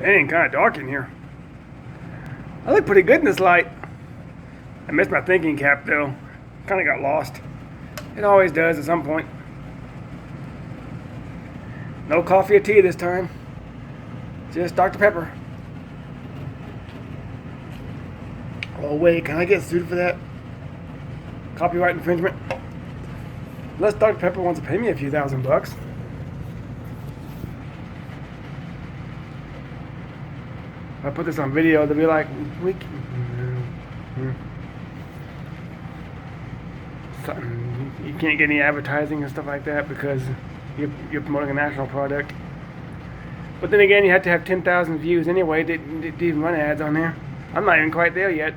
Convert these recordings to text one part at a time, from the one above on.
Dang, kind of dark in here. I look pretty good in this light. I missed my thinking cap though. Kind of got lost. It always does at some point. No coffee or tea this time. Just Dr. Pepper. Oh wait, can I get sued for that? Copyright infringement? Unless Dr. Pepper wants to pay me a few $1,000. If I put this on video, they'll be like, you can't get any advertising and stuff like that because you're promoting a national product. But then again, you have to have 10,000 views anyway to even run ads on there. I'm not even quite there yet.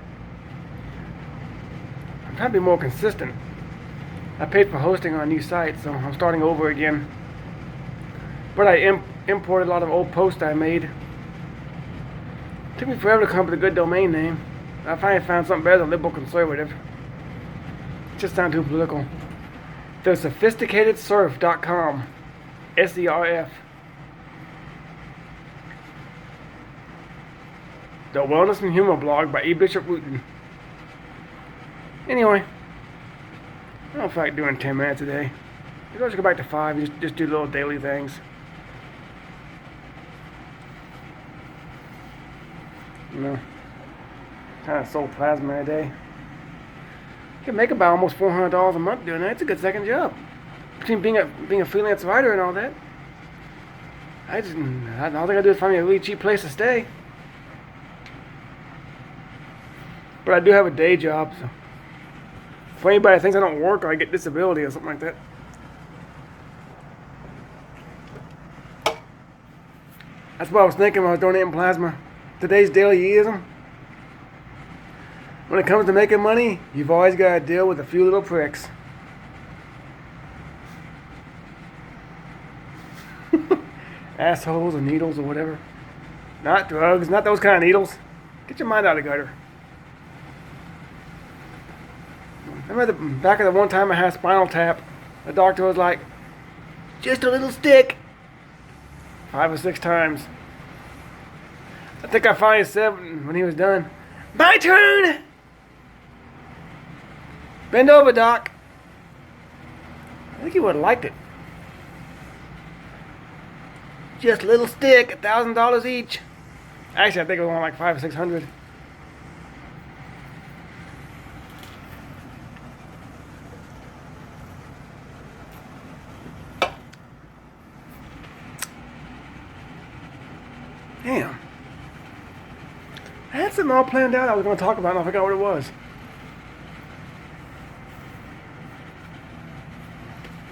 I'm trying to be more consistent. I paid for hosting on a new site, so I'm starting over again. But I imported a lot of old posts I made. Took me forever to come up with a good domain name. I finally found something better than liberal conservative. It just sounds too political. The sophisticatedsurf.com. SERF. The Wellness and Humor blog by E. Bishop Wooten. Anyway, I don't feel like doing 10 minutes a day. Maybe I'll just go back to 5 and just do little daily things. You know, kind of sold plasma a day. You can make about almost $400 a month doing that. It's a good second job. Between being a freelance writer and all that, all I gotta do is find me a really cheap place to stay. But I do have a day job, so for anybody that thinks I don't work or I get disability or something like that. That's what I was thinking when I was donating plasma. Today's dailyism. When it comes to making money, you've always got to deal with a few little pricks. Assholes or needles or whatever. Not drugs, not those kind of needles. Get your mind out of the gutter. I remember back at the one time I had a spinal tap, the doctor was like, just a little stick. 5 or 6 times. I think I finally said when he was done, my turn! Bend over, doc. I think he would have liked it. Just a little stick, $1,000 each. Actually, I think it was only like 500 or 600. Damn. I had something all planned out I was going to talk about and I forgot what it was.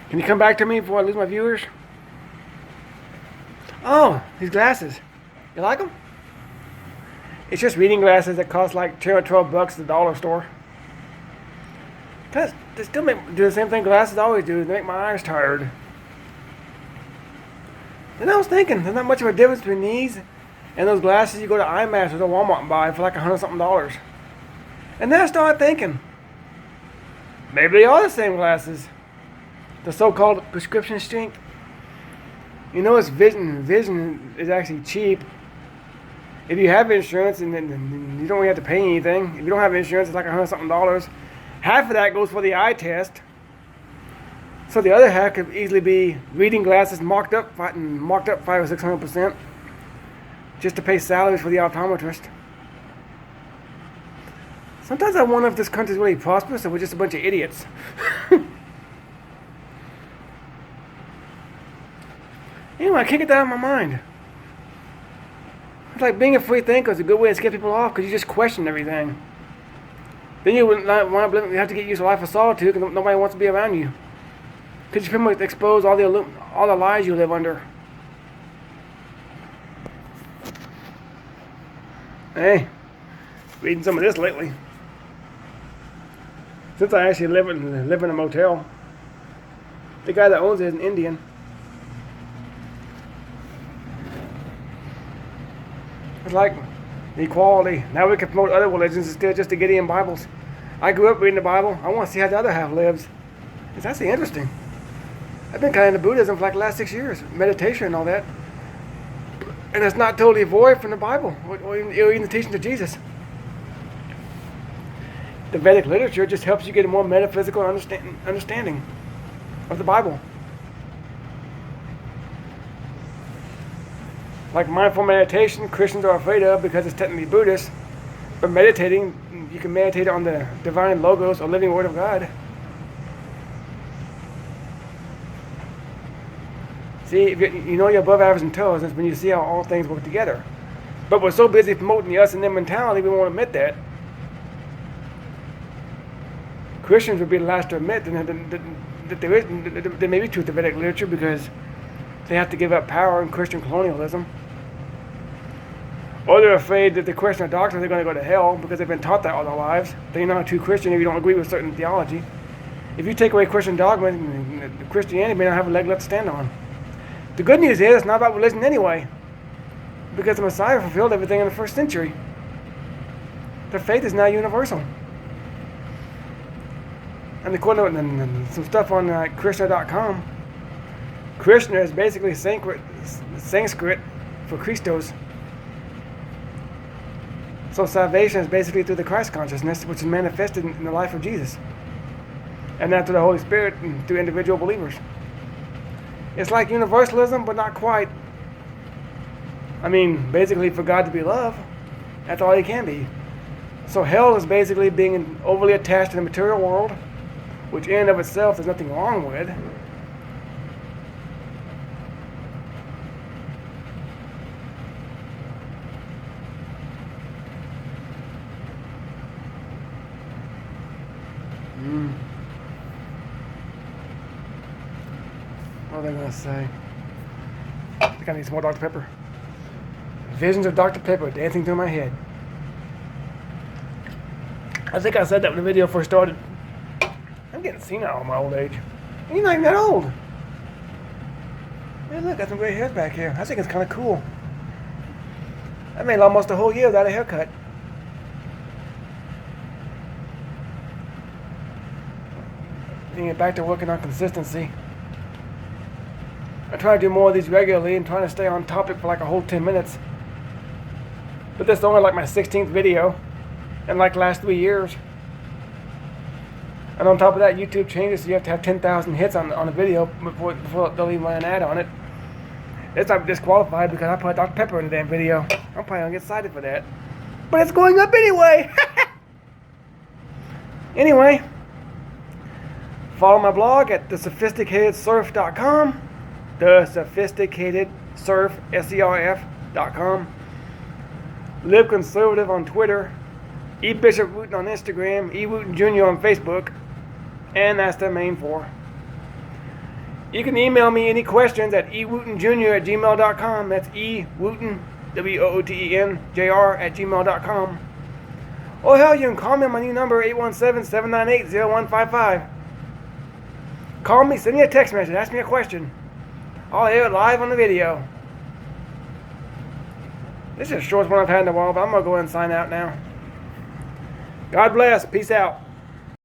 Can you come back to me before I lose my viewers? Oh, these glasses. You like them? It's just reading glasses that cost like 10 or 12 bucks at the dollar store. Plus, they still do the same thing glasses always do. They make my eyes tired. Then I was thinking, there's not much of a difference between these and those glasses you go to IMAX or to Walmart and buy for like $100 something. And then I started thinking, maybe they are the same glasses. The so-called prescription strength. You know, it's vision is actually cheap. If you have insurance and then you don't really have to pay anything. If you don't have insurance, it's like $100 something. Half of that goes for the eye test. So the other half could easily be reading glasses marked up 500 or 600%. Just to pay salaries for the optometrist. Sometimes I wonder if this country's really prosperous or we're just a bunch of idiots. Anyway, I can't get that out of my mind. It's like being a free thinker is a good way to scare people off because you just question everything. Then you wouldn't you have to get used to a life of solitude because nobody wants to be around you. Because you pretty much expose all the lies you live under. Hey, reading some of this lately. Since I actually live in a motel, the guy that owns it is an Indian. It's like equality. Now we can promote other religions instead of just the Gideon Bibles. I grew up reading the Bible. I want to see how the other half lives. It's actually interesting. I've been kind of into Buddhism for like the last 6 years. Meditation and all that. And it's not totally void from the Bible or even the teachings of Jesus. The Vedic literature just helps you get a more metaphysical understanding of the Bible. Like mindful meditation, Christians are afraid of because it's technically Buddhist. But meditating, you can meditate on the divine logos or living Word of God. See, if you know you're above average intelligence when you see how all things work together. But we're so busy promoting the us and them mentality, we won't admit that. Christians would be the last to admit that there may be truth to Vedic literature because they have to give up power in Christian colonialism. Or they're afraid that the Christian doctrines are going to go to hell because they've been taught that all their lives. That you're not a true Christian if you don't agree with certain theology. If you take away Christian dogma, Christianity may not have a leg left to stand on. The good news is it's not about religion anyway, because the Messiah fulfilled everything in the first century. Their faith is now universal. And according to some stuff on Krishna.com, Krishna is basically Sanskrit for Christos. So salvation is basically through the Christ consciousness, which is manifested in the life of Jesus. And not through the Holy Spirit and through individual believers. It's like universalism, but not quite. I mean, basically for God to be love, that's all he can be. So hell is basically being overly attached to the material world, which in and of itself there's nothing wrong with. What are they going to say? I think I need some more Dr. Pepper. Visions of Dr. Pepper dancing through my head. I think I said that when the video first started. I'm getting senile in my old age. You're not even that old. Hey, look, got some gray hairs back here. I think it's kind of cool. I made almost a whole year without a haircut. Getting back to working on consistency. I try to do more of these regularly and trying to stay on topic for like a whole 10 minutes. But this is only like my 16th video in like the last 3 years. And on top of that, YouTube changes, so you have to have 10,000 hits on a video before they'll even run an ad on it. It's not disqualified because I put Dr. Pepper in the damn video. I'm probably going to get cited for that. But it's going up anyway! Anyway, follow my blog at thesophisticatedsurf.com. thesophisticatedsurf, SERF.com. Live Conservative on Twitter. E. Bishop Wooten on Instagram. E. Wooten Jr. on Facebook. And that's the main four. You can email me any questions at ewootenjr@gmail.com. That's E. Wooten, WOOTEN, JR @gmail.com. Or hell, you can call me on my new number, 817-798-0155. Call me, send me a text message, ask me a question. I'll hear it live on the video. This is the shortest one I've had in a while, but I'm going to go ahead and sign out now. God bless. Peace out.